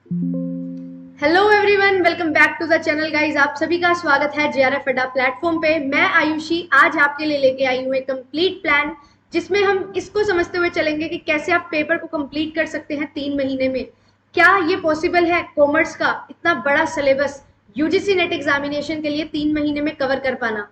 Hello everyone, welcome back to the channel guys. आप सभी का स्वागत है जेआरएफ अड्डा प्लेटफॉर्म पे। मैं आयुषी आज आपके लिए लेके आई हूँ एक कंप्लीट प्लान, जिसमें हम इसको समझते हुए चलेंगे कि कैसे आप पेपर को कंप्लीट कर सकते हैं 3 महीने में। क्या ये पॉसिबल है कॉमर्स का इतना बड़ा सिलेबस यूजीसी नेट एग्जामिनेशन के लिए 3 महीने में कवर कर पाना?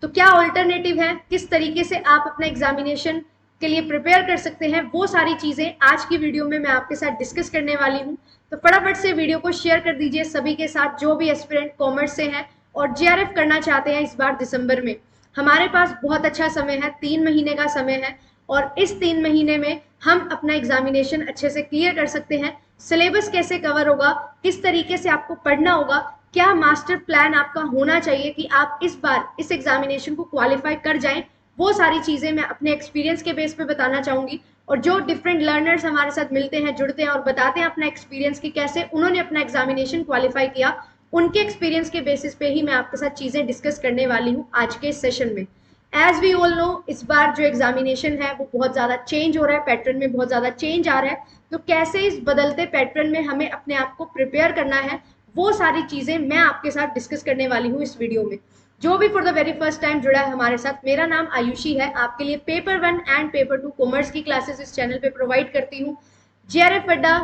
तो क्या ऑल्टरनेटिव है, किस तरीके से आप अपना एग्जामिनेशन के लिए प्रिपेयर कर सकते हैं, वो सारी चीजें आज की वीडियो में मैं आपके साथ डिस्कस करने वाली हूँ। तो फटाफट से वीडियो को शेयर कर दीजिए सभी के साथ जो भी एस्पिरेंट कॉमर्स से हैं और जेआरएफ करना चाहते हैं इस बार दिसंबर में। हमारे पास बहुत अच्छा समय है, 3 महीने का समय है, और इस 3 महीने में हम अपना एग्जामिनेशन अच्छे से क्लियर कर सकते हैं। सिलेबस कैसे कवर होगा, किस तरीके से आपको पढ़ना होगा, क्या मास्टर प्लान आपका होना चाहिए कि आप इस बार इस एग्जामिनेशन को क्वालिफाई कर जाएं, वो सारी चीजें मैं अपने एक्सपीरियंस के बेस पे बताना चाहूंगी। और जो डिफरेंट लर्नर्स हमारे साथ मिलते हैं, जुड़ते हैं और बताते हैं अपना एक्सपीरियंस कि कैसे उन्होंने अपना एग्जामिनेशन क्वालिफाई किया, उनके एक्सपीरियंस के बेसिस पे ही मैं आपके साथ चीजें डिस्कस करने वाली हूँ आज के इस सेशन में। एज वी ऑल नो, इस बार जो एग्जामिनेशन है वो बहुत ज्यादा चेंज हो रहा है, पैटर्न में बहुत ज्यादा चेंज आ रहा है। तो कैसे इस बदलते पैटर्न में हमें अपने आप को प्रिपेयर करना है, वो सारी चीजें मैं आपके साथ डिस्कस करने वाली हूँ इस वीडियो में। जो भी for the very first time जुड़ा है हमारे साथ, मेरा नाम आयुषी है। आपके लिए पेपर 1 एंड पेपर 2 कॉमर्स की क्लासेस इस चैनल पे प्रोवाइड करती हूँ। जेआरएफ अड्डा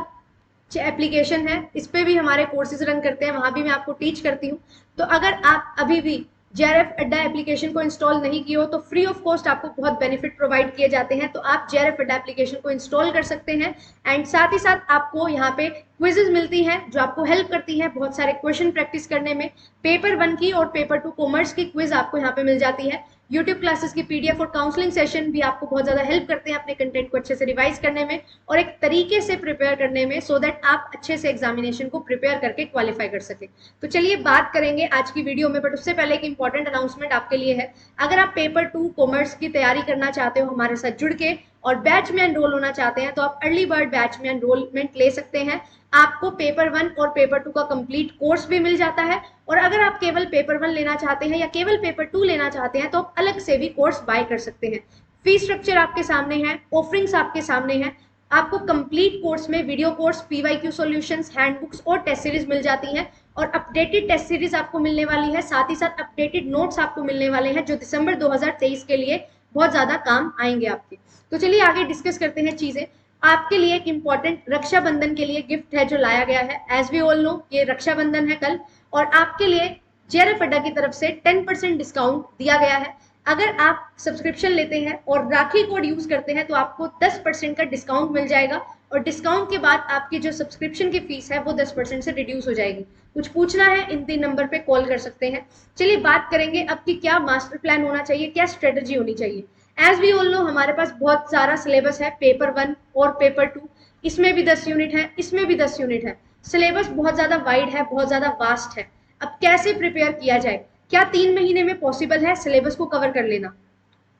एप्लीकेशन है, इस पे भी हमारे कोर्सेज रन करते हैं, वहां भी मैं आपको टीच करती हूँ। तो अगर आप अभी भी जेआरएफ अड्डा एप्लीकेशन को इंस्टॉल नहीं किए हो तो फ्री ऑफ कॉस्ट आपको बहुत बेनिफिट प्रोवाइड किए जाते हैं, तो आप जेआरएफ अड्डा एप्लीकेशन को इंस्टॉल कर सकते हैं। एंड साथ ही साथ आपको यहाँ पे क्विजेज मिलती हैं जो आपको हेल्प करती है बहुत सारे क्वेश्चन प्रैक्टिस करने में। पेपर 1 की और पेपर 2 कॉमर्स की क्विज आपको यहाँ पे मिल जाती है। यूट्यूब क्लासेस की पीडीएफ और काउंसलिंग सेशन भी आपको बहुत ज्यादा हेल्प करते हैं अपने कंटेंट को अच्छे से रिवाइज करने में और एक तरीके से प्रिपेयर करने में, सो दैट आप अच्छे से एग्जामिनेशन को प्रिपेयर करके क्वालिफाई कर सके। तो चलिए बात करेंगे आज की वीडियो में, बट उससे पहले एक इंपॉर्टेंट अनाउंसमेंट आपके लिए है। अगर आप पेपर 2 कॉमर्स की तैयारी करना चाहते हो हमारे साथ जुड़ के और बैच में एनरोल होना चाहते हैं, तो आप अर्ली बर्ड बैच में एनरोलमेंट ले सकते हैं। आपको पेपर 1 और पेपर 2 का कंप्लीट कोर्स भी मिल जाता है, और अगर आप केवल पेपर 1 लेना चाहते हैं या केवल पेपर 2 लेना चाहते हैं तो आप अलग से भी कोर्स बाय कर सकते हैं। फीस स्ट्रक्चर आपके सामने है, ऑफरिंग्स आपके सामने है। आपको कंप्लीट कोर्स में video course, PYQ solutions, handbooks और टेस्ट सीरीज मिल जाती हैं, और अपडेटेड टेस्ट सीरीज आपको मिलने वाली है। साथ ही साथ अपडेटेड नोट्स आपको मिलने वाले हैं जो दिसंबर 2023 के लिए बहुत ज्यादा काम आएंगे आपके। तो चलिए आगे डिस्कस करते हैं चीजें। आपके लिए एक इंपॉर्टेंट रक्षाबंधन के लिए गिफ्ट है जो लाया गया है। एज वी ऑल नो, ये रक्षाबंधन है कल, और आपके लिए जेआरएफ अड्डा की तरफ से 10% डिस्काउंट दिया गया है। अगर आप सब्सक्रिप्शन लेते हैं और राखी कोड यूज करते हैं तो आपको 10% का डिस्काउंट मिल जाएगा, और डिस्काउंट के बाद आपकी जो सब्सक्रिप्शन की फीस है वो 10% से रिड्यूस हो जाएगी। कुछ पूछना है, इन 3 नंबर पे कॉल कर सकते हैं। चलिए बात करेंगे अब कि क्या मास्टर प्लान होना चाहिए, क्या स्ट्रेटेजी होनी चाहिए। एज वी ऑल नो, हमारे पास बहुत सारा सिलेबस है पेपर 1 और पेपर 2, इसमें भी 10 यूनिट है, इसमें भी 10 यूनिट है। सिलेबस बहुत ज्यादा वाइड है, बहुत ज्यादा वास्ट है। अब कैसे प्रिपेयर किया जाए, क्या 3 महीने में पॉसिबल है सिलेबस को कवर कर लेना?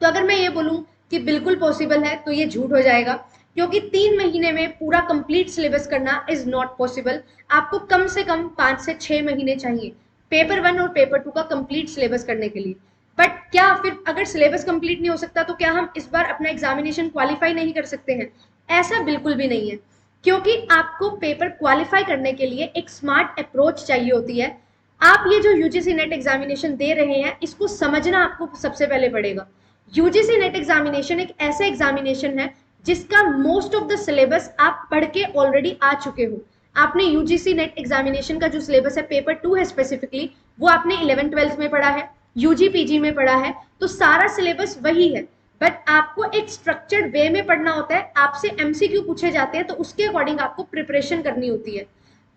तो अगर मैं ये बोलूं कि बिल्कुल पॉसिबल है तो ये झूठ हो जाएगा, क्योंकि 3 महीने में पूरा कंप्लीट सिलेबस करना इज नॉट पॉसिबल। आपको कम से कम 5 से 6 महीने चाहिए पेपर 1 और पेपर 2 का कंप्लीट सिलेबस करने के लिए। बट क्या फिर अगर सिलेबस कंप्लीट नहीं हो सकता तो क्या हम इस बार अपना एग्जामिनेशन क्वालिफाई नहीं कर सकते हैं? ऐसा बिल्कुल भी नहीं है, क्योंकि आपको पेपर क्वालिफाई करने के लिए एक स्मार्ट अप्रोच चाहिए होती है। आप ये जो यूजीसी नेट एग्जामिनेशन दे रहे हैं इसको समझना आपको सबसे पहले पड़ेगा। यूजीसी नेट एग्जामिनेशन एक ऐसा एग्जामिनेशन है जिसका मोस्ट ऑफ द सिलेबस आप पढ़ के ऑलरेडी आ चुके हो। आपने यूजीसी नेट एग्जामिनेशन का जो सिलेबस है पेपर 2 है स्पेसिफिकली, वो आपने 11th-12th में पढ़ा है, यूजी पीजी में पढ़ा है, तो सारा सिलेबस वही है। बट आपको एक स्ट्रक्चर्ड वे में पढ़ना होता है, आपसे एमसीक्यू पूछे जाते हैं तो उसके अकॉर्डिंग आपको प्रिपरेशन करनी होती है।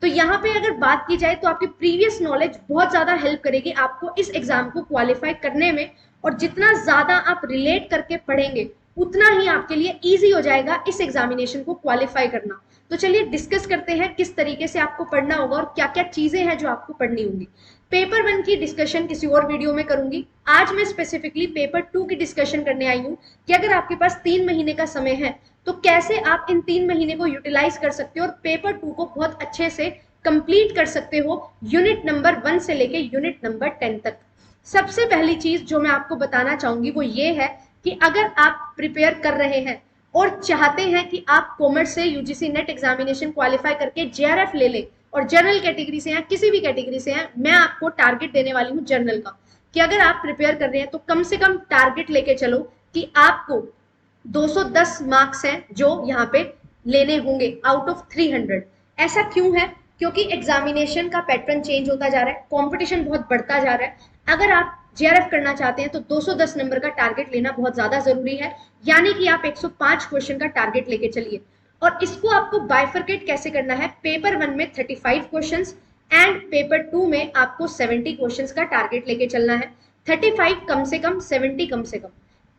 तो यहाँ पे अगर बात की जाए तो आपकी प्रीवियस नॉलेज बहुत ज्यादा हेल्प करेगी आपको इस एग्जाम को क्वालिफाई करने में, और जितना ज्यादा आप रिलेट करके पढ़ेंगे उतना ही आपके लिए इजी हो जाएगा इस एग्जामिनेशन को क्वालिफाई करना। तो चलिए डिस्कस करते हैं किस तरीके से आपको पढ़ना होगा और क्या क्या चीजें हैं जो आपको पढ़नी होंगी। पेपर 1 की डिस्कशन किसी और वीडियो में करूंगी, आज मैं स्पेसिफिकली पेपर 2 की डिस्कशन करने आई हूँ कि अगर आपके पास 3 महीने का समय है तो कैसे आप इन 3 महीने को यूटिलाइज कर सकते हो और पेपर 2 को बहुत अच्छे से कंप्लीट कर सकते हो, यूनिट नंबर 1 से लेके यूनिट नंबर 10 तक। सबसे पहली चीज जो मैं आपको बताना चाहूंगी वो ये है कि अगर आप प्रिपेयर कर रहे हैं और चाहते हैं कि आप कॉमर्स से यूजीसी नेट एग्जामिनेशन क्वालिफाई करके जेआरएफ ले लें, और जनरल कैटेगरी से हैं, किसी भी कैटेगरी से हैं, मैं आपको टारगेट देने वाली हूँ जनरल का, कि अगर आप प्रिपेयर कर रहे हैं तो कम से कम टारगेट लेके चलो कि आपको 210 मार्क्स हैं जो यहाँ पे लेने होंगे आउट ऑफ 300। ऐसा क्यों है? क्योंकि एग्जामिनेशन का पैटर्न चेंज होता जा रहा है, कंपटीशन बहुत बढ़ता जा रहा है। अगर आप जेआरएफ करना चाहते हैं तो 210 नंबर का टारगेट लेना बहुत ज्यादा जरूरी है, यानी कि आप 105 क्वेश्चन का टारगेट लेके चलिए। और इसको आपको बाइफरकेट कैसे करना है, पेपर 1 में 35 क्वेश्चंस एंड पेपर 2 में आपको 70 क्वेश्चंस का टारगेट लेके चलना है। 35 कम से कम, 70 कम से कम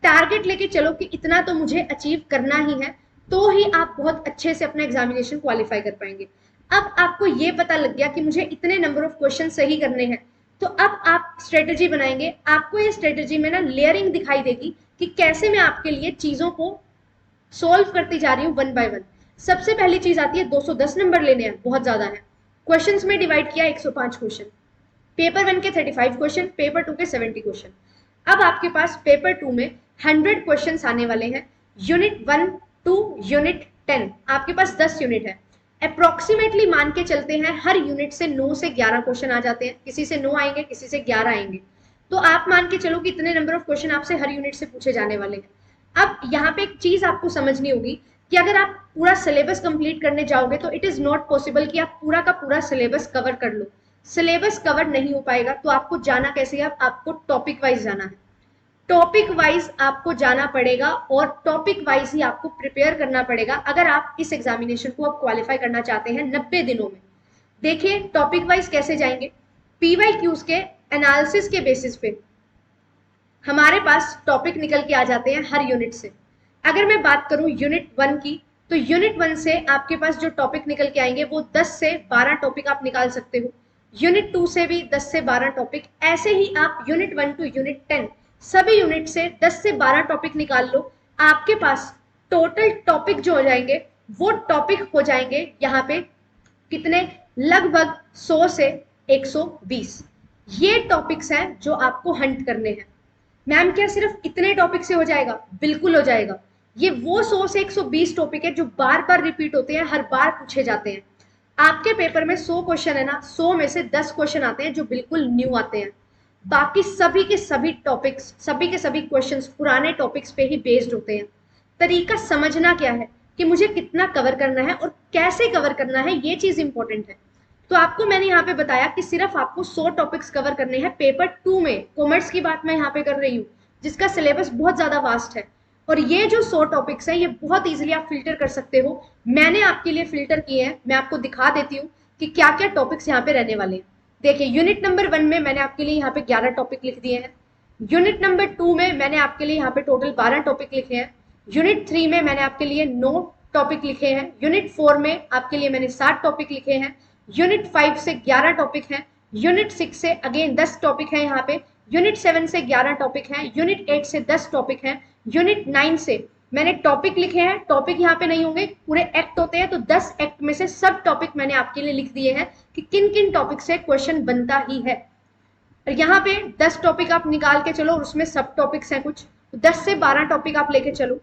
टारगेट लेके चलो कि इतना तो मुझे अचीव करना ही है, तो ही आप बहुत अच्छे से अपना एग्जामिनेशन क्वालिफाई कर पाएंगे। अब आपको ये पता लग गया कि मुझे इतने नंबर ऑफ क्वेश्चन सही करने हैं, तो अब आप स्ट्रेटेजी बनाएंगे। आपको ये स्ट्रेटेजी में ना लेयरिंग दिखाई देगी कि कैसे मैं आपके लिए चीजों को सोल्व करती जा रही हूँ वन बाय वन। सबसे पहली चीज आती है 210 नंबर लेने हैं, बहुत ज्यादा है। क्वेश्चंस में डिवाइड किया 105 क्वेश्चन, पेपर 1 के 35 क्वेश्चन, पेपर 2 के 70 क्वेश्चन। अब आपके पास पेपर 2 में 100 क्वेश्चंस आने वाले हैं, यूनिट 1 टू यूनिट 10, आपके पास 10 यूनिट है। अप्रोक्सीमेटली मान के चलते हैं हर यूनिट से 9 से 11 क्वेश्चन आ जाते हैं, किसी से 9 आएंगे, किसी से 11 आएंगे। तो आप मान के चलो कि इतने नंबर ऑफ क्वेश्चन आपसे हर यूनिट से पूछे जाने वाले हैं। अब यहाँ पे एक चीज आपको समझनी होगी कि अगर आप पूरा सिलेबस कंप्लीट करने जाओगे तो इट इज नॉट पॉसिबल कि आप पूरा का पूरा सिलेबस कवर कर लो। सिलेबस कवर नहीं हो पाएगा तो आपको जाना कैसे है, आपको टॉपिक वाइज जाना है। टॉपिक वाइज आपको जाना पड़ेगा और टॉपिक वाइज ही आपको प्रिपेयर करना पड़ेगा अगर आप इस एग्जामिनेशन को आप क्वालिफाई करना चाहते हैं 90 दिनों में। देखिए टॉपिक वाइज कैसे जाएंगे, पीवाईक्यूज के एनालिसिस के बेसिस पे हमारे पास टॉपिक निकल के आ जाते हैं हर यूनिट से। अगर मैं बात करूं यूनिट 1 की, तो यूनिट 1 से आपके पास जो टॉपिक निकल के आएंगे वो 10 से 12 टॉपिक आप निकाल सकते हो। यूनिट 2 से भी 10 से 12 टॉपिक, ऐसे ही आप यूनिट 1 टू यूनिट 10 सभी यूनिट से 10 से 12 टॉपिक निकाल लो। आपके पास टोटल टॉपिक जो हो जाएंगे वो टॉपिक हो जाएंगे यहाँ पे कितने, लगभग 100 से 120। ये टॉपिक्स हैं जो आपको हंट करने हैं। मैम क्या सिर्फ इतने टॉपिक से हो जाएगा? बिल्कुल हो जाएगा। ये वो 100 से 120 टॉपिक है जो बार बार रिपीट होते हैं, हर बार पूछे जाते हैं। आपके पेपर में 100 क्वेश्चन है ना, 100 में से 10 क्वेश्चन आते हैं जो बिल्कुल न्यू आते हैं। बाकी सभी के सभी टॉपिक्स, सभी के सभी क्वेश्चंस पुराने टॉपिक्स पे ही बेस्ड होते हैं। तरीका समझना क्या है कि मुझे कितना कवर करना है और कैसे कवर करना है, ये चीज इंपॉर्टेंट है। तो आपको मैंने यहाँ पे बताया कि सिर्फ आपको 100 टॉपिक्स कवर करने हैं पेपर 2 में। कॉमर्स की बात मैं यहाँ पे कर रही हूँ जिसका सिलेबस बहुत ज्यादा वास्ट है, और ये जो 100 टॉपिक्स है ये बहुत इजीली आप फिल्टर कर सकते हो। मैंने आपके लिए फिल्टर किए हैं, मैं आपको दिखा देती हूँ कि क्या क्या टॉपिक्स यहाँ पे रहने वाले हैं। देखिए यूनिट नंबर 1 में मैंने आपके लिए यहाँ पे 11 टॉपिक लिख दिए हैं। यूनिट नंबर 2 में मैंने आपके लिए यहाँ पे टोटल 12 टॉपिक लिखे हैं। यूनिट 3 में मैंने आपके लिए 9 टॉपिक लिखे हैं। यूनिट 4 में आपके लिए मैंने 7 टॉपिक लिखे हैं। यूनिट 5 से 11 टॉपिक हैं। यूनिट 6 से अगेन 10 टॉपिक है यहाँ पे। यूनिट 7 से 11 टॉपिक हैं। यूनिट 8 से 10 टॉपिक हैं। यूनिट 9 से मैंने टॉपिक लिखे हैं, टॉपिक यहाँ पे नहीं होंगे, पूरे एक्ट होते हैं, तो 10 एक्ट में से सब टॉपिक मैंने आपके लिए लिख दिए हैं कि किन किन टॉपिक से क्वेश्चन बनता ही है। और यहाँ पे 10 टॉपिक आप निकाल के चलो और उसमें सब टॉपिक्स हैं कुछ, तो 10 से 12 टॉपिक आप लेके चलो।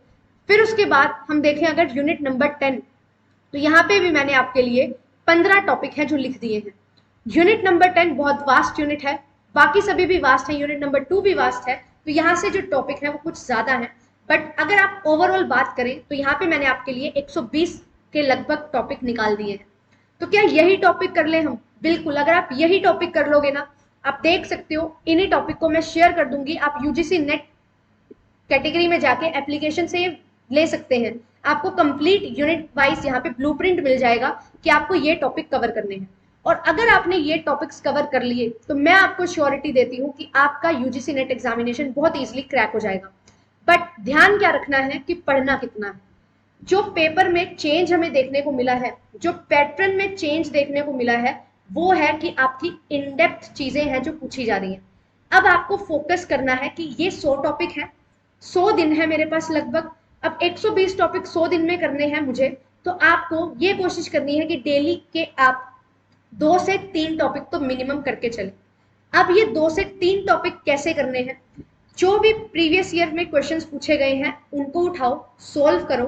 फिर उसके बाद हम देखें अगर यूनिट नंबर 10, तो यहाँ पे भी मैंने आपके लिए 15 टॉपिक है जो लिख दिए हैं। यूनिट नंबर 10 बहुत वास्ट यूनिट है, बाकी सभी भी वास्ट है, यूनिट नंबर 2 भी वास्ट है, तो यहाँ से जो टॉपिक है वो कुछ ज्यादा है। बट अगर आप ओवरऑल बात करें तो यहाँ पे मैंने आपके लिए 120 के लगभग टॉपिक निकाल दिए हैं। तो क्या यही टॉपिक कर ले हम? बिल्कुल, अगर आप यही टॉपिक कर लोगे ना, आप देख सकते हो इन्हीं टॉपिक को मैं शेयर कर दूंगी, आप यूजीसी नेट कैटेगरी में जाके एप्लीकेशन से ये ले सकते हैं। आपको कंप्लीट यूनिट वाइज यहाँ पे ब्लूप्रिंट मिल जाएगा कि आपको ये टॉपिक कवर करने हैं। और अगर आपने ये टॉपिक्स कवर कर लिए तो मैं आपको श्योरिटी देती हूँ कि आपका यूजीसी नेट एग्जामिनेशन बहुत इजीली क्रैक हो जाएगा। बट ध्यान क्या रखना है कि पढ़ना कितना है। जो पेपर में चेंज हमें देखने को मिला है, जो पैटर्न में चेंज देखने को मिला है, वो है कि आपकी इन डेप्थ चीजें हैं जो पूछी जा रही हैं। अब आपको फोकस करना है कि ये 100 टॉपिक है, 100 दिन है मेरे पास लगभग, अब 120 टॉपिक 100 दिन में करने हैं मुझे, तो आपको ये कोशिश करनी है कि डेली के आप 2 से 3 टॉपिक तो मिनिमम करके चले। अब ये 2 से 3 टॉपिक कैसे करने हैं? जो भी प्रीवियस ईयर में क्वेश्चंस पूछे गए हैं उनको उठाओ, सोल्व करो,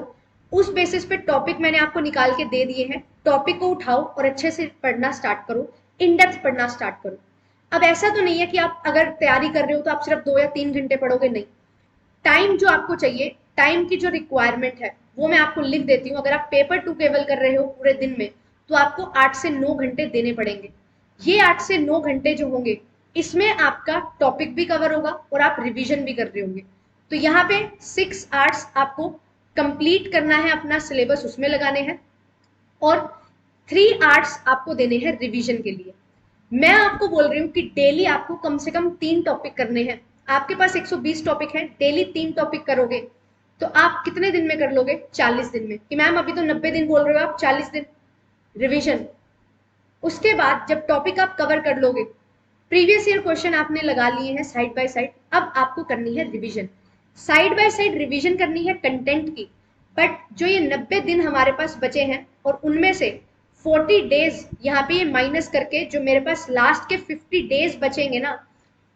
उस बेसिस पे टॉपिक मैंने आपको निकाल के दे दिए हैं, टॉपिक को उठाओ और अच्छे से पढ़ना स्टार्ट करो, इन डेप्थ पढ़ना स्टार्ट करो। अब ऐसा तो नहीं है कि आप अगर तैयारी कर रहे हो तो आप सिर्फ 2 या 3 घंटे पढ़ोगे, नहीं। टाइम जो आपको चाहिए, टाइम की जो रिक्वायरमेंट है वो मैं आपको लिख देती हूँ। अगर आप पेपर 2 केवल कर रहे हो पूरे दिन में तो आपको 8 से 9 घंटे देने पड़ेंगे। ये 8 से 9 घंटे जो होंगे इसमें आपका टॉपिक भी कवर होगा और आप रिवीजन भी कर रहे होंगे। तो यहाँ पे 6 आवर्स आपको कंप्लीट करना है, अपना सिलेबस उसमें लगाने हैं, और 3 आवर्स आपको देने हैं रिवीजन के लिए। मैं आपको बोल रही हूँ कि डेली आपको कम से कम 3 टॉपिक करने हैं। आपके पास 120 टॉपिक है, डेली 3 टॉपिक करोगे तो आप कितने दिन में कर लोगे? 40 दिन में। कि मैम अभी तो 90 दिन बोल रहे हो आप, 40 दिन रिवीजन। उसके बाद जब टॉपिक आप कवर कर लोगे, प्रीवियस ईयर क्वेश्चन आपने लगा लिए हैं साइड बाय साइड, अब आपको करनी है revision. Side by side revision करनी है कंटेंट की। बट जो ये 90 दिन हमारे पास बचे हैं और उनमें से 40 डेज यहाँ पे ये माइनस करके जो मेरे पास लास्ट के 50 डेज बचेंगे ना,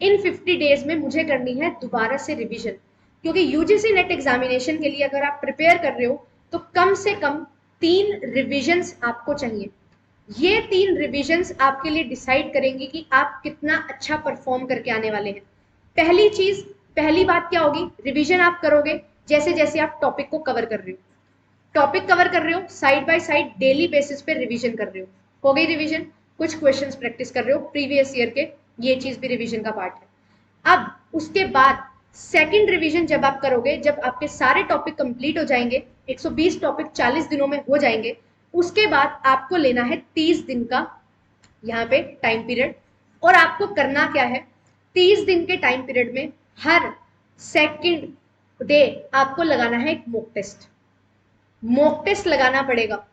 इन 50 डेज में मुझे करनी है दोबारा से रिवीजन। क्योंकि यूजीसी नेट एग्जामिनेशन के लिए अगर आप प्रिपेयर कर रहे हो तो कम से कम 3 रिविजन्स आपको चाहिए। ये 3 रिविजन्स आपके लिए डिसाइड करेंगी कि आप कितना अच्छा परफॉर्म करके आने वाले हैं। पहली बात क्या होगी? रिवीजन आप करोगे जैसे जैसे आप टॉपिक को कवर कर रहे हो, टॉपिक कवर कर रहे हो, side by side daily basis पे रिवीजन कर रहे हो गई रिवीजन। कुछ क्वेश्चंस प्रैक्टिस कर रहे हो प्रीवियस ईयर के, ये चीज भी रिवीजन का पार्ट है। अब उसके बाद सेकंड रिवीजन जब आप करोगे, जब आपके सारे टॉपिक कंप्लीट हो जाएंगे, 120 टॉपिक 40 दिनों में हो जाएंगे, उसके बाद आपको लेना है 30 दिन का यहाँ पे टाइम पीरियड। और आपको करना क्या है? 30 दिन के टाइम पीरियड में हर सेकंड डे आपको लगाना है एक मॉक टेस्ट। मॉक टेस्ट लगाना पड़ेगा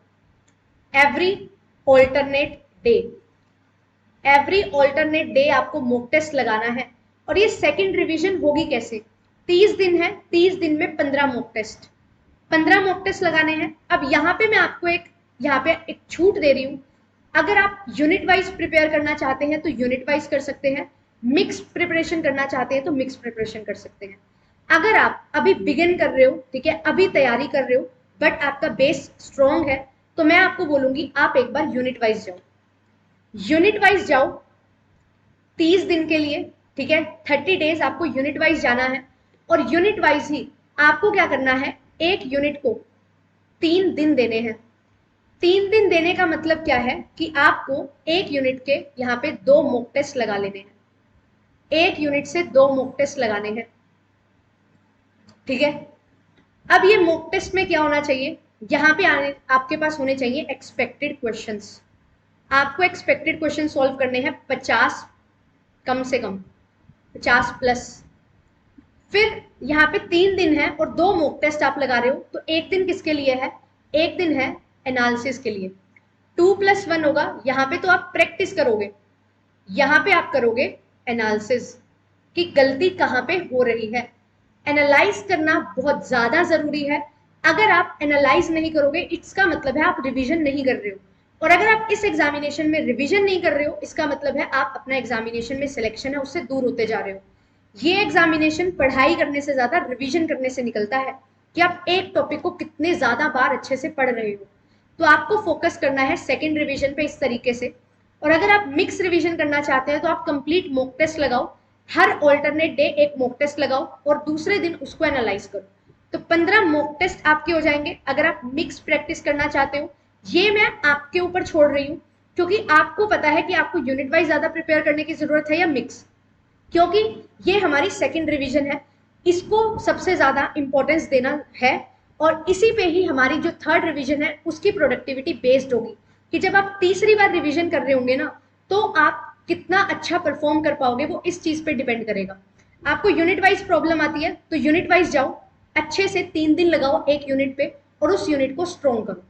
every alternate day. Every alternate day आपको मॉक टेस्ट लगाना है। और ये सेकंड रिवीजन होगी कैसे? 30 दिन है, 30 दिन में 15 मॉक टेस्ट, 15 मॉक टेस्ट लगाने हैं। अब यहाँ पे मैं आपको एक छूट दे रही हूँ। अगर आप यूनिट वाइज प्रिपेयर करना चाहते हैं तो यूनिट वाइज कर सकते हैं, मिक्स प्रिपरेशन करना चाहते हैं तो मिक्स प्रिपरेशन कर सकते हैं। अगर आप अभी बिगिन कर रहे हो, ठीक है, अभी तैयारी कर रहे हो बट आपका बेस स्ट्रॉन्ग है, तो मैं आपको बोलूंगी आप एक बार यूनिट वाइज जाओ। यूनिट वाइज जाओ 30 दिन के लिए, ठीक है, 30 डेज आपको यूनिट वाइज जाना है। और यूनिट वाइज ही आपको क्या करना है? एक यूनिट को 3 दिन देने हैं। 3 दिन देने का मतलब क्या है कि आपको एक यूनिट के यहाँ पे 2 मॉक टेस्ट लगा लेने हैं। एक यूनिट से 2 मॉक टेस्ट लगाने हैं, ठीक है। अब ये मॉक टेस्ट में क्या होना चाहिए? यहाँ पे आपके पास होने चाहिए एक्सपेक्टेड क्वेश्चंस। आपको एक्सपेक्टेड क्वेश्चन सॉल्व करने हैं 50, कम से कम 50 प्लस। फिर यहाँ पे 3 दिन है और 2 मॉक टेस्ट आप लगा रहे हो, तो एक दिन किसके लिए है? एक दिन है एनालिसिस के लिए। 2+1 होगा। यहाँ पे तो आप प्रैक्टिस करोगे, यहाँ पे आप करोगे एनालिसिस कि गलती कहाँ पे हो रही है। एनालाइज करना बहुत ज्यादा जरूरी है। अगर आप एनालाइज नहीं करोगे, इसका मतलब है आप रिवीजन नहीं कर रहे हो। और अगर आप इस एग्जामिनेशन में रिवीजन नहीं कर रहे हो, इसका मतलब है आप अपना एग्जामिनेशन में सिलेक्शन है उससे दूर होते जा रहे हो। ये एग्जामिनेशन पढ़ाई करने से ज्यादा रिवीजन करने से निकलता है कि आप एक टॉपिक को कितने ज्यादा बार अच्छे से पढ़ रहे हो। तो आपको फोकस करना है सेकेंड रिवीजन पे इस तरीके से। और अगर आप मिक्स रिवीजन करना चाहते हैं तो आप कंप्लीट मॉक टेस्ट लगाओ, हर ऑल्टरनेट डे एक मॉक टेस्ट लगाओ और दूसरे दिन उसको एनालाइज करो। तो 15 मॉक टेस्ट आपके हो जाएंगे। अगर आप मिक्स प्रैक्टिस करना चाहते हो, ये मैं आपके ऊपर छोड़ रही हूँ, क्योंकि आपको पता है कि आपको यूनिट वाइज ज्यादा प्रिपेयर करने की जरूरत है या मिक्स, क्योंकि ये हमारी सेकंड रिवीजन है, इसको सबसे ज्यादा इंपॉर्टेंस देना है। और इसी पे ही हमारी जो थर्ड रिवीजन है उसकी प्रोडक्टिविटी बेस्ड होगी कि जब आप तीसरी बार रिवीजन कर रहे होंगे ना, तो आप कितना अच्छा परफॉर्म कर पाओगे, वो इस चीज पे डिपेंड करेगा। आपको यूनिट वाइज प्रॉब्लम आती है तो यूनिट वाइज जाओ, अच्छे से 3 दिन लगाओ एक यूनिट पे और उस यूनिट को स्ट्रॉन्ग करो।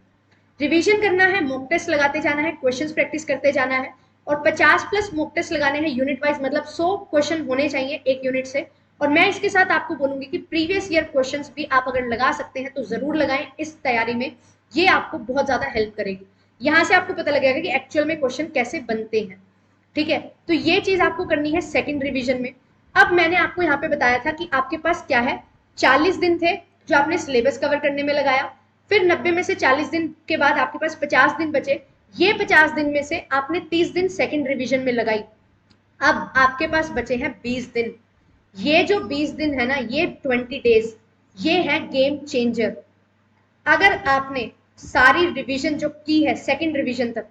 रिवीजन करना है, मॉक टेस्ट लगाते जाना है, क्वेश्चंस प्रैक्टिस करते जाना है और 50 प्लस मॉक टेस्ट लगाने हैं यूनिट वाइज, मतलब 100 क्वेश्चन होने चाहिए एक यूनिट से। और मैं इसके साथ आपको बोलूंगी कि प्रीवियस ईयर क्वेश्चंस भी आप अगर लगा सकते हैं तो जरूर लगाएं इस तैयारी में, ये आपको बहुत ज्यादा हेल्प करेगी। यहाँ से आपको पता लगेगा कि एक्चुअल में क्वेश्चन कैसे बनते हैं, ठीक है। तो ये चीज आपको करनी है सेकंड रिवीजन में। अब मैंने आपको यहाँ पे बताया था कि आपके पास क्या है, 40 दिन थे जो आपने सिलेबस कवर करने में लगाया, फिर 90 में से 40 दिन के बाद आपके पास 50 दिन बचे। ये 50 दिन में से आपने 30 दिन सेकंड रिवीजन में लगाई। अब आपके पास बचे हैं 20 दिन। ये जो 20 दिन है ना, ये 20 डेज, ये है गेम चेंजर। अगर आपने सारी रिवीजन जो की है सेकंड रिवीजन तक,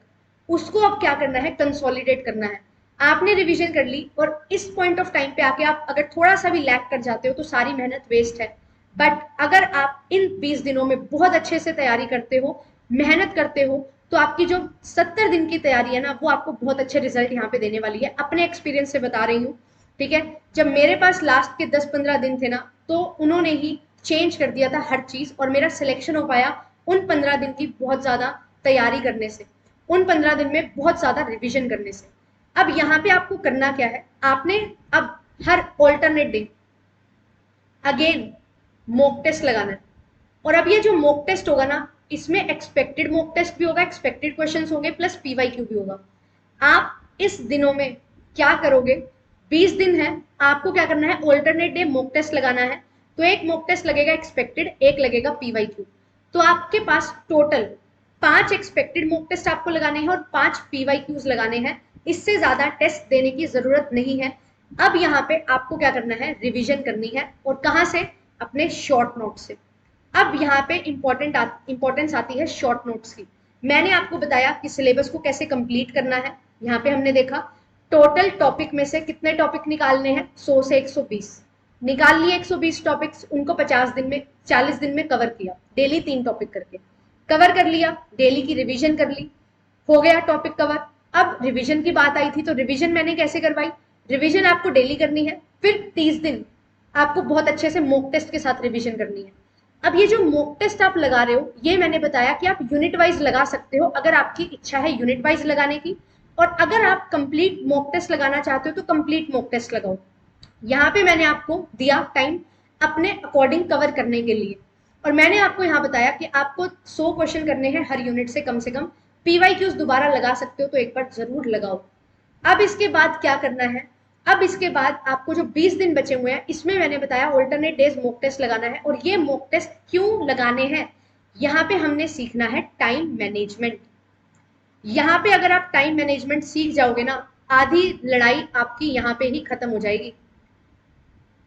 उसको अब क्या करना है, कंसोलिडेट करना है। आपने रिवीजन कर ली और इस पॉइंट ऑफ टाइम पे आके आप अगर थोड़ा सा भी लैग कर जाते हो तो सारी मेहनत वेस्ट है। बट अगर आप इन 20 दिनों में बहुत अच्छे से तैयारी करते हो, मेहनत करते हो, तो आपकी जो 70 दिन की तैयारी है ना, वो आपको बहुत अच्छे रिजल्ट यहाँ पे देने वाली है। अपने एक्सपीरियंस से बता रही हूँ, ठीक है। जब मेरे पास लास्ट के 10-15 दिन थे ना, तो उन्होंने ही चेंज कर दिया था हर चीज, और मेरा सिलेक्शन हो पाया उन 15 दिन की बहुत ज्यादा तैयारी करने से, उन 15 दिन में बहुत ज्यादा रिवीजन करने से। अब यहाँ पे आपको करना क्या है, आपने अब हर alternate day again mock test लगाना है। और अब ये जो मॉक टेस्ट होगा ना, इसमें एक्सपेक्टेड मॉक टेस्ट भी होगा, एक्सपेक्टेड क्वेश्चंस होंगे, प्लस पीवाईक्यू भी होगा। आप इस दिनों में क्या करोगे, 20 दिन है, आपको क्या करना है, ऑल्टरनेट डे मॉक टेस्ट लगाना है। तो एक मॉक टेस्ट लगेगा एक्सपेक्टेड, एक लगेगा पीवाईक्यू। तो आपके पास टोटल 5 एक्सपेक्टेड मॉक टेस्ट आपको लगाने हैं और 5 पीवाईक्यूज लगाने हैं। इससे ज्यादा टेस्ट देने की जरूरत नहीं है। अब यहाँ पे आपको क्या करना है, रिवीजन करनी है। और कहाँ से, अपने शॉर्ट नोट से। अब यहाँ पे इंपॉर्टेंस आती है शॉर्ट नोट्स की। मैंने आपको बताया कि सिलेबस को कैसे कंप्लीट करना है। यहाँ पे हमने देखा टोटल टॉपिक में से कितने टॉपिक निकालने हैं, 100 से 120 निकाल लिए। 120 टॉपिक्स, उनको 50 दिन में 40 दिन में कवर किया, डेली 3 टॉपिक करके कवर कर लिया। डेली की रिवीजन कर ली, हो गया टॉपिक कवर। अब रिवीजन की बात आई थी, तो रिवीजन मैंने कैसे करवाई, रिवीजन आपको डेली करनी है, फिर 30 दिन आपको बहुत अच्छे से मॉक टेस्ट के साथ रिवीजन करनी है। अब ये जो मॉक टेस्ट आप लगा रहे हो, ये मैंने बताया कि आप यूनिट वाइज लगा सकते हो अगर आपकी इच्छा है यूनिट वाइज लगाने की। और अगर आप कंप्लीट मॉक टेस्ट लगाना चाहते हो तो कंप्लीट मॉक टेस्ट लगाओ। यहाँ पे मैंने आपको दिया टाइम अपने अकॉर्डिंग कवर करने के लिए। और मैंने आपको यहाँ बताया कि आपको 100 क्वेश्चन करने हैं हर यूनिट से कम से कम। पीवाईक्यूज दोबारा लगा सकते हो तो एक बार जरूर लगाओ। अब इसके बाद क्या करना है, अब इसके बाद आपको जो 20 दिन बचे हुए हैं, इसमें मैंने बताया ऑल्टरनेट डेज मॉक टेस्ट लगाना है। और ये मॉक टेस्ट क्यों लगाने हैं, यहाँ पे हमने सीखना है टाइम मैनेजमेंट। यहाँ पे अगर आप टाइम मैनेजमेंट सीख जाओगे ना, आधी लड़ाई आपकी यहाँ पे ही खत्म हो जाएगी।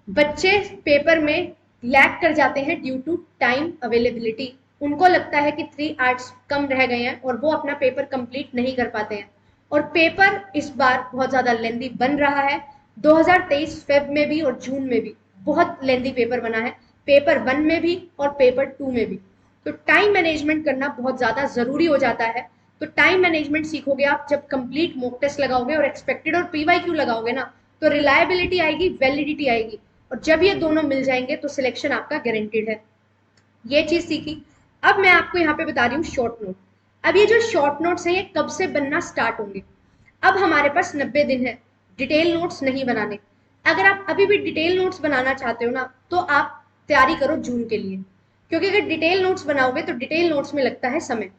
बच्चे पेपर में लैग कर जाते हैं ड्यू टू टाइम अवेलेबिलिटी। उनको लगता है कि 3 आवर्स कम रह गए हैं और वो अपना पेपर कंप्लीट नहीं कर पाते हैं। और पेपर इस बार बहुत ज्यादा लेंदी बन रहा है। 2023 फेब में भी और जून में भी बहुत लेंदी पेपर बना है, पेपर 1 में भी और पेपर 2 में भी। तो टाइम मैनेजमेंट करना बहुत ज्यादा जरूरी हो जाता है। तो टाइम मैनेजमेंट सीखोगे आप जब कंप्लीट मॉक टेस्ट लगाओगे और एक्सपेक्टेड और पीवाईक्यू लगाओगे ना, तो रिलायबिलिटी आएगी, वैलिडिटी आएगी। और जब ये दोनों मिल जाएंगे तो सिलेक्शन आपका गारंटीड है। ये चीज सीखी। अब मैं आपको यहाँ पे बता रही हूँ शॉर्ट नोट। अब ये जो शॉर्ट नोट्स हैं, ये कब से बनना स्टार्ट होंगे। अब हमारे पास 90 दिन है डिटेल नोट्स नहीं बनाने। अगर आप अभी भी डिटेल नोट्स बनाना चाहते हो ना, तो आप तैयारी करो जून के लिए। क्योंकि अगर डिटेल नोट्स बनाओगे तो डिटेल नोट्स में लगता है समय,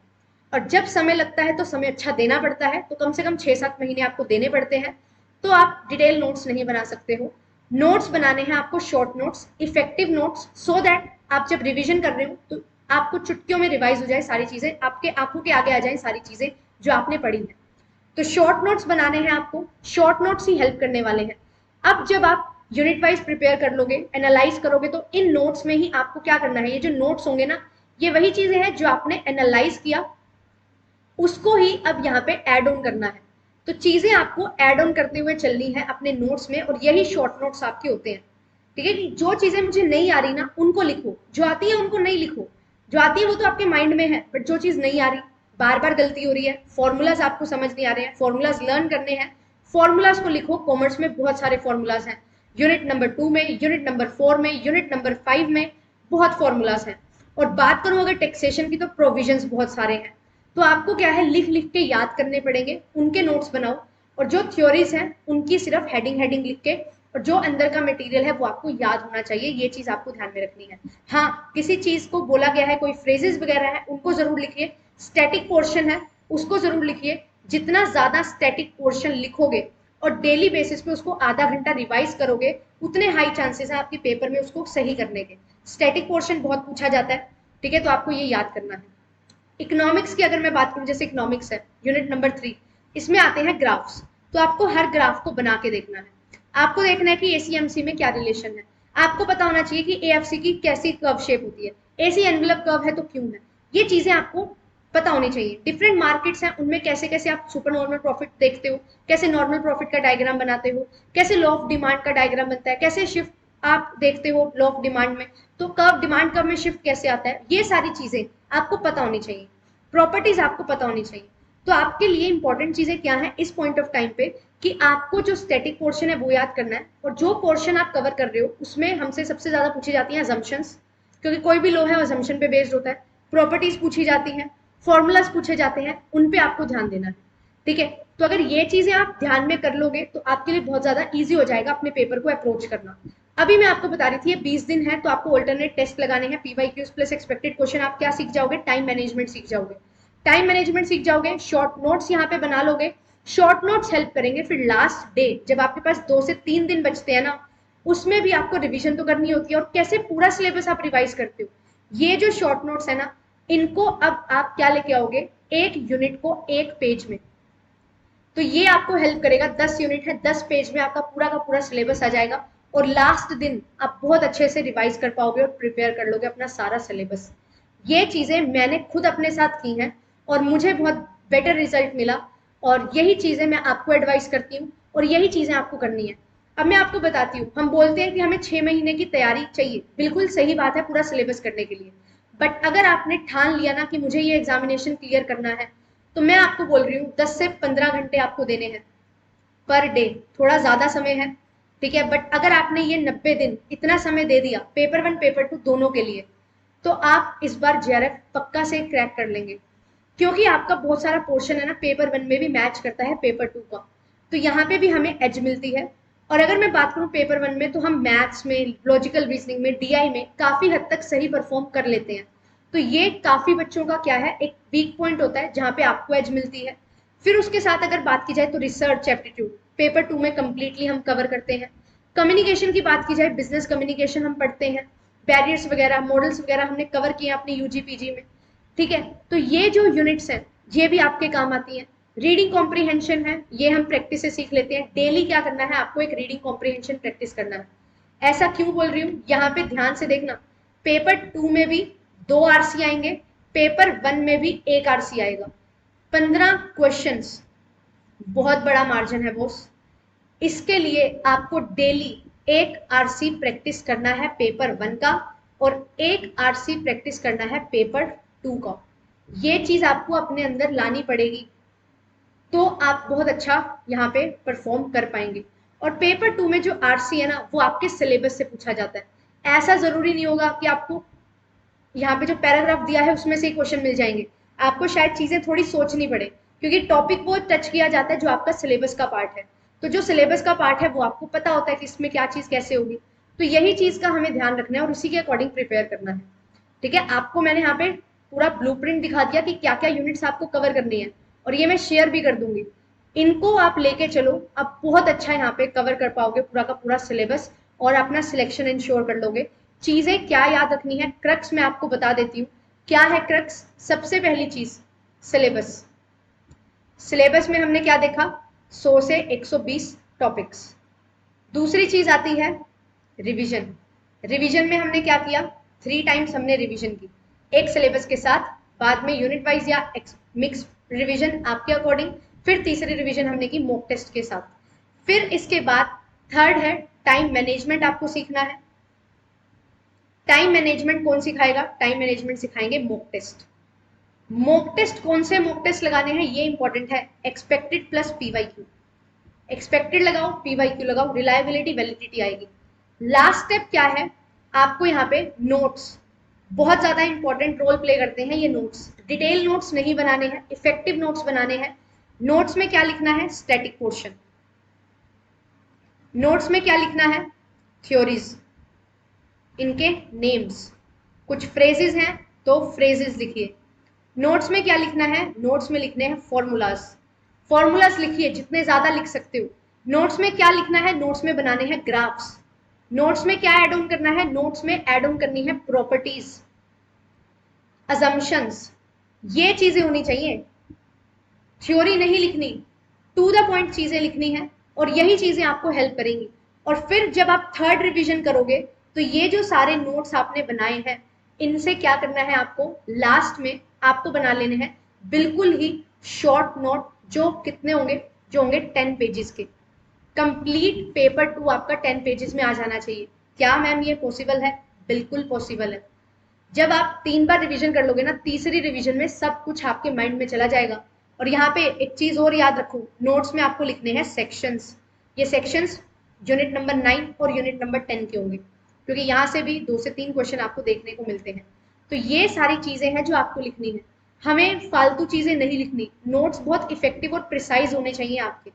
और जब समय लगता है तो समय अच्छा देना पड़ता है। तो कम से कम 6-7 महीने आपको देने पड़ते हैं। तो आप डिटेल नोट्स नहीं बना सकते हो। नोट्स बनाने हैं आपको short notes, effective notes, so that आप जब रिवीजन कर रहे हो तो आपको चुटकियों में रिवाइज हो जाए सारी चीजें, आपके आंखों के आगे आ जाए सारी चीजें जो आपने पढ़ी है। तो शॉर्ट नोट्स बनाने हैं आपको, शॉर्ट नोट्स ही हेल्प करने वाले हैं। अब जब आप यूनिट वाइज प्रिपेयर कर लोगे, एनालाइज करोगे, तो इन नोट्स में ही आपको क्या करना है, ये जो नोट्स होंगे ना, ये वही चीजें हैं जो आपने एनालाइज किया, उसको ही अब यहाँ पे ऐड ऑन करना है। तो चीजें आपको ऐड ऑन करते हुए चलनी है अपने नोट्स में, और यही शॉर्ट नोट्स आपके होते हैं। ठीक है कि जो चीजें मुझे नहीं आ रही ना, उनको लिखो, जो आती है उनको नहीं लिखो। जो आती है वो तो आपके माइंड में है, बट जो चीज नहीं आ रही, बार बार गलती हो रही है, फॉर्मूलाज आपको समझ नहीं आ रहे हैं, फॉर्मूलाज लर्न करने हैं, फॉर्मूलाज को लिखो। कॉमर्स में बहुत सारे फॉर्मूलाज हैं, यूनिट नंबर 2 में, यूनिट नंबर 4 में, यूनिट नंबर 5 में बहुत फॉर्मूलाज हैं। और बात करूं अगर टैक्सेशन की, तो प्रोविजंस बहुत सारे हैं। तो आपको क्या है, लिख लिख के याद करने पड़ेंगे, उनके नोट्स बनाओ। और जो थ्योरीज हैं उनकी सिर्फ हेडिंग हेडिंग लिख के, और जो अंदर का मटेरियल है वो आपको याद होना चाहिए। ये चीज आपको ध्यान में रखनी है। हाँ, किसी चीज को बोला गया है, कोई फ्रेजेस वगैरह है, उनको जरूर लिखिए। स्टैटिक पोर्शन है उसको जरूर लिखिए। जितना ज्यादा स्टैटिक पोर्शन लिखोगे और डेली बेसिस पे उसको आधा घंटा रिवाइज करोगे, उतने हाई चांसेस है आपके पेपर में उसको सही करने के। स्टैटिक पोर्शन बहुत पूछा जाता है, ठीक है, तो आपको ये याद करना है। इकोनॉमिक्स की अगर मैं बात करूं, जैसे इकोनॉमिक्स है यूनिट नंबर 3, इसमें आते हैं ग्राफ्स। तो आपको हर ग्राफ को बना के देखना है। आपको देखना है कि एसीएमसी में क्या रिलेशन है। आपको पता होना चाहिए कि एएफसी की कैसी कर्व शेप होती है, एसी एनवेलप कर्व है तो क्यों है, ये चीजें आपको पता होनी चाहिए। डिफरेंट मार्केट्स हैं, उनमें कैसे कैसे आप सुपर नॉर्मल प्रॉफिट देखते हो, कैसे नॉर्मल प्रॉफिट का डायग्राम बनाते हो, कैसे लॉ ऑफ डिमांड का डायग्राम बनता है, कैसे शिफ्ट आप देखते हो लॉ ऑफ डिमांड में, तो कर्व डिमांड कर्व में शिफ्ट कैसे आता है, ये सारी चीजें आपको पता होनी चाहिए। प्रॉपर्टीज आपको पता होनी चाहिए। तो आपके लिए इंपॉर्टेंट चीजें क्या है इस पॉइंट ऑफ टाइम पे, कि आपको जो स्टैटिक पोर्शन है वो याद करना है, और जो पोर्शन आप कवर कर रहे हो उसमें हमसे सबसे ज्यादा पूछी जाती है अजम्पशंस, क्योंकि कोई भी लॉ है अजम्पशन पे बेस्ड होता है। प्रॉपर्टीज पूछी जाती हैं, फॉर्मूलाज पूछे जाते हैं, उन पे आपको ध्यान देना है। ठीक है, तो अगर ये चीजें आप ध्यान में कर लोगे तो आपके लिए बहुत ज्यादा ईजी हो जाएगा अपने पेपर को अप्रोच करना। अभी मैं आपको बता रही थी ये 20 दिन है, तो आपको ऑल्टरनेट टेस्ट लगाने हैं, पीवाईक्यूज प्लस एक्सपेक्टेड क्वेश्चन। आप क्या सीख जाओगे, टाइम मैनेजमेंट सीख जाओगे। टाइम मैनेजमेंट सीख जाओगे, शॉर्ट नोट्स यहाँ पे बना लोगे, शॉर्ट नोट्स हेल्प करेंगे। फिर लास्ट डे जब आपके पास 2 से 3 दिन बचते हैं ना, उसमें भी आपको रिवीजन तो करनी होती है, और कैसे पूरा सिलेबस आप रिवाइज करते हो। ये जो शॉर्ट नोट्स है ना, इनको अब आप क्या लेके आओगे, एक यूनिट को एक पेज में, तो ये आपको हेल्प करेगा। 10 यूनिट है, 10 पेज में आपका पूरा का पूरा सिलेबस आ जाएगा, और लास्ट दिन आप बहुत अच्छे से रिवाइज कर पाओगे और प्रिपेयर कर लोगे अपना सारा सिलेबस। ये चीजें मैंने खुद अपने साथ की हैं और मुझे बहुत बेटर रिजल्ट मिला, और यही चीजें मैं आपको एडवाइस करती हूँ, और यही चीजें आपको करनी है। अब मैं आपको बताती हूँ, हम बोलते हैं कि हमें 6 महीने की तैयारी चाहिए, बिल्कुल सही बात है पूरा सिलेबस करने के लिए। बट अगर आपने ठान लिया ना कि मुझे ये एग्जामिनेशन क्लियर करना है, तो मैं आपको बोल रही हूँ 10 से 15 घंटे आपको देने हैं पर डे। थोड़ा ज्यादा समय है, ठीक है, बट अगर आपने ये 90 दिन इतना समय दे दिया पेपर 1 पेपर 2 दोनों के लिए, तो आप इस बार जेआरएफ पक्का से क्रैक कर लेंगे। क्योंकि आपका बहुत सारा पोर्शन है ना पेपर 1 में भी मैच करता है पेपर 2 का, तो यहाँ पे भी हमें एज मिलती है। और अगर मैं बात करूँ पेपर 1 में, तो हम मैथ्स में, लॉजिकल रीजनिंग में, डीआई में काफी हद तक सही परफॉर्म कर लेते हैं। तो ये काफी बच्चों का क्या है, एक वीक पॉइंट होता है जहाँ पे आपको एज मिलती है। फिर उसके साथ अगर बात की जाए तो रिसर्च एप्टीट्यूड पेपर 2 में कंप्लीटली हम कवर करते हैं। कम्युनिकेशन की बात की जाए, बिजनेस कम्युनिकेशन हम पढ़ते हैं, बैरियर्स वगैरह, मॉडल्स वगैरह हमने कवर किए अपने यूजी पीजी में। ठीक है, तो ये जो यूनिट्स हैं ये भी आपके काम आती हैं। रीडिंग कॉम्प्रीहेंशन है, ये हम प्रैक्टिस से सीख लेते हैं। डेली क्या करना है, आपको एक रीडिंग कॉम्प्रीहेंशन प्रैक्टिस करना है। ऐसा क्यों बोल रही हूँ, यहाँ पे ध्यान से देखना, पेपर 2 में भी 2 आरसी आएंगे, पेपर 1 में भी 1 आरसी आएगा। 15 क्वेश्चंस, बहुत बड़ा मार्जिन है बॉस। इसके लिए आपको डेली 1 आरसी प्रैक्टिस करना है पेपर 1 का, और 1 आरसी प्रैक्टिस करना है पेपर 2 का। ये चीज आपको अपने अंदर लानी पड़ेगी, तो आप बहुत अच्छा यहाँ पे परफॉर्म कर पाएंगे। और पेपर 2 में जो आरसी है ना, वो आपके सिलेबस से पूछा जाता है। ऐसा जरूरी नहीं होगा कि आपको यहाँ पे जो पैराग्राफ दिया है उसमें से ही क्वेश्चन मिल जाएंगे। आपको शायद चीजें थोड़ी सोचनी पड़े, क्योंकि टॉपिक वो टच किया जाता है जो आपका सिलेबस का पार्ट है। तो जो सिलेबस का पार्ट है वो आपको पता होता है कि इसमें क्या चीज कैसे होगी। तो यही चीज का हमें ध्यान रखना है और उसी के अकॉर्डिंग प्रिपेयर करना है। ठीक है, आपको मैंने यहाँ पे पूरा ब्लूप्रिंट दिखा दिया कि क्या क्या यूनिट्स आपको कवर करनी है, और ये मैं शेयर भी कर दूंगी। इनको आप लेके चलो, आप बहुत अच्छा यहाँ पे कवर कर पाओगे पूरा का पूरा सिलेबस, और अपना सिलेक्शन इंश्योर कर लोगे। चीजें क्या याद रखनी है, क्रक्स मैं आपको बता देती हूँ। क्या है क्रक्स, सबसे पहली चीज सिलेबस। सिलेबस में हमने क्या देखा, 100 से 120 टॉपिक्स। दूसरी चीज आती है रिवीजन। रिवीजन में हमने क्या किया, 3 टाइम्स हमने रिवीजन की, एक सिलेबस के साथ, बाद में यूनिट वाइज या मिक्स रिवीजन आपके अकॉर्डिंग, फिर तीसरी रिवीजन हमने की मॉक टेस्ट के साथ। फिर इसके बाद थर्ड है टाइम मैनेजमेंट, आपको सीखना है। टाइम मैनेजमेंट कौन सिखाएगा, टाइम मैनेजमेंट सिखाएंगे मॉक टेस्ट। मॉक टेस्ट कौन से मॉक टेस्ट लगाने हैं ये इंपॉर्टेंट है, एक्सपेक्टेड प्लस पीवाईक्यू। एक्सपेक्टेड लगाओ, पीवाईक्यू लगाओ, रिलायबिलिटी वैलिडिटी आएगी। लास्ट स्टेप क्या है, आपको यहाँ पे नोट्स बहुत ज्यादा इंपॉर्टेंट रोल प्ले करते हैं। ये नोट्स डिटेल नोट्स नहीं बनाने हैं, इफेक्टिव नोट्स बनाने हैं। नोट्स में क्या लिखना है, स्टैटिक पोर्शन। नोट्स में क्या लिखना है, थ्योरीज, इनके नेम्स, कुछ फ्रेजेस हैं तो फ्रेजेस लिखिए। नोट्स में क्या लिखना है, नोट्स में लिखने हैं फॉर्मूलाज। फॉर्मूलाज लिखिए जितने ज्यादा लिख सकते हो। नोट्स में क्या लिखना है, नोट्स में बनाने हैं ग्राफ्स। नोट्स में क्या ऐड ऑन करना है, नोट्स में ऐड ऑन करनी है प्रॉपर्टीज। अजम्पशंस, ये चीजें होनी चाहिए। थ्योरी नहीं लिखनी, टू द पॉइंट चीजें लिखनी है, और यही चीजें आपको हेल्प करेंगी। और फिर जब आप थर्ड रिवीजन करोगे तो ये जो सारे नोट्स आपने बनाए हैं, इनसे क्या करना है आपको, लास्ट में आपको बना लेने हैं बिल्कुल ही शॉर्ट नोट, जो कितने होंगे, जो होंगे 10 पेजेस के। कंप्लीट पेपर 2 आपका 10 पेजेस में आ जाना चाहिए। क्या मैम ये पॉसिबल है? बिल्कुल पॉसिबल है। जब आप 3 बार रिवीजन कर लोगे ना, तीसरी रिवीजन में सब कुछ आपके माइंड में चला जाएगा। और यहाँ पे एक चीज और याद रखो, नोट्स में आपको लिखने हैं सेक्शंस। ये सेक्शंस यूनिट नंबर 9 और यूनिट नंबर 10 के होंगे, क्योंकि यहाँ से भी 2 से 3 क्वेश्चन आपको देखने को मिलते हैं। तो ये सारी चीजें हैं जो आपको लिखनी है। हमें फालतू चीजें नहीं लिखनी, नोट्स बहुत इफेक्टिव और प्रिसाइज होने चाहिए आपके।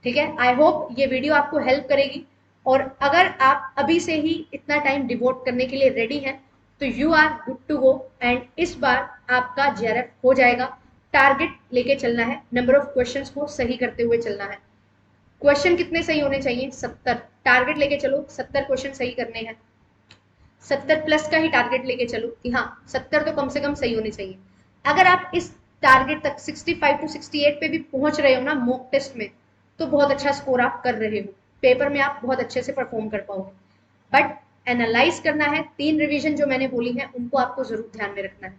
ठीक है, आई होप ये वीडियो आपको हेल्प करेगी। और अगर आप अभी से ही इतना टाइम डिवोट करने के लिए रेडी हैं तो you are good to go. And इस बार आपका जेआरएफ हो जाएगा। टारगेट लेके चलना है, नंबर ऑफ क्वेश्चंस को सही करते हुए चलना है। क्वेश्चन कितने सही होने चाहिए? 70। टारगेट लेके चलो 70 क्वेश्चन सही करने हैं। 70 प्लस का ही टारगेट लेके चलो कि हाँ 70 तो कम से कम सही होने चाहिए। अगर आप इस टारगेट तक 65 टू 68 पे भी पहुंच रहे हो ना मॉक टेस्ट में, तो बहुत अच्छा स्कोर आप कर रहे हो, पेपर में आप बहुत अच्छे से परफॉर्म कर पाओगे। बट एनालाइज करना है, 3 रिवीजन जो मैंने बोली है उनको आपको जरूर ध्यान में रखना है।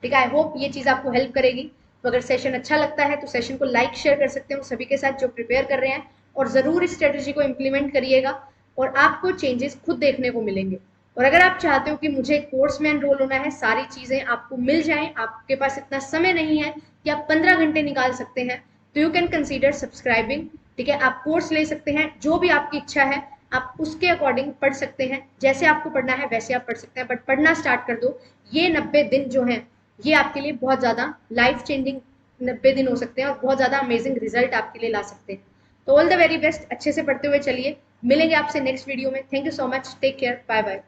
ठीक है, आई होप ये चीज आपको हेल्प करेगी। तो अगर सेशन अच्छा लगता है तो सेशन को लाइक शेयर कर सकते हो सभी के साथ जो प्रिपेयर कर रहे हैं, और जरूर इस स्ट्रेटेजी को इम्प्लीमेंट करिएगा और आपको चेंजेस खुद देखने को मिलेंगे। और अगर आप चाहते हो कि मुझे कोर्स में एनरोल होना है, सारी चीजें आपको मिल जाएं, आपके पास इतना समय नहीं है कि आप 15 घंटे निकाल सकते हैं, तो यू कैन कंसीडर सब्सक्राइबिंग। ठीक है, आप कोर्स ले सकते हैं, जो भी आपकी इच्छा है आप उसके अकॉर्डिंग पढ़ सकते हैं, जैसे आपको पढ़ना है वैसे आप पढ़ सकते हैं, बट पढ़ना स्टार्ट कर दो। ये 90 दिन जो है ये आपके लिए बहुत ज्यादा लाइफ चेंजिंग 90 दिन हो सकते हैं, और बहुत ज्यादा अमेजिंग रिजल्ट आपके लिए ला सकते हैं। तो ऑल द वेरी बेस्ट, अच्छे से पढ़ते हुए चलिए। मिलेंगे आपसे नेक्स्ट वीडियो में। Thank you so much, take care, bye bye.